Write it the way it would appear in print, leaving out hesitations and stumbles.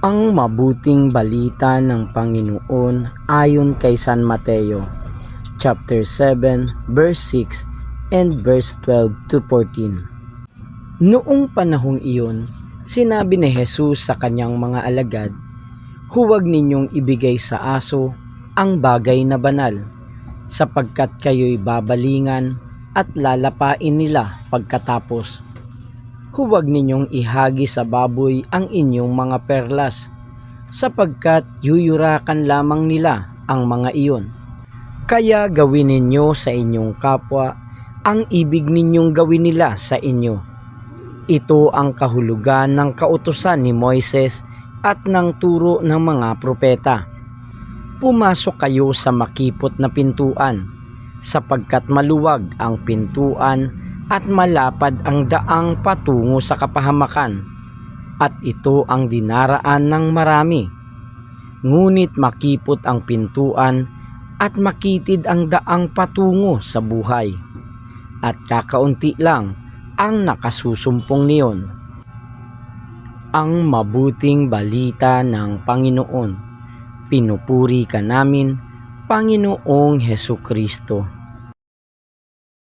Ang mabuting balita ng Panginoon ayon kay San Mateo, chapter 7, verse 6 and verse 12 to 14. Noong panahong iyon, sinabi ni Jesus sa kanyang mga alagad, "Huwag ninyong ibigay sa aso ang bagay na banal, sapagkat kayo'y babalingan at lalapain nila pagkatapos. Huwag ninyong ihagi sa baboy ang inyong mga perlas, sapagkat yuyurakan lamang nila ang mga iyon. Kaya gawin ninyo sa inyong kapwa ang ibig ninyong gawin nila sa inyo. Ito ang kahulugan ng kautusan ni Moises at ng turo ng mga propeta. Pumasok kayo sa makipot na pintuan, sapagkat maluwag ang pintuan at malapad ang daang patungo sa kapahamakan, at ito ang dinaraan ng marami. Ngunit makipot ang pintuan at makitid ang daang patungo sa buhay, at kakaunti lang ang nakasusumpong niyon." Ang mabuting balita ng Panginoon. Pinupuri ka namin, Panginoong Hesukristo.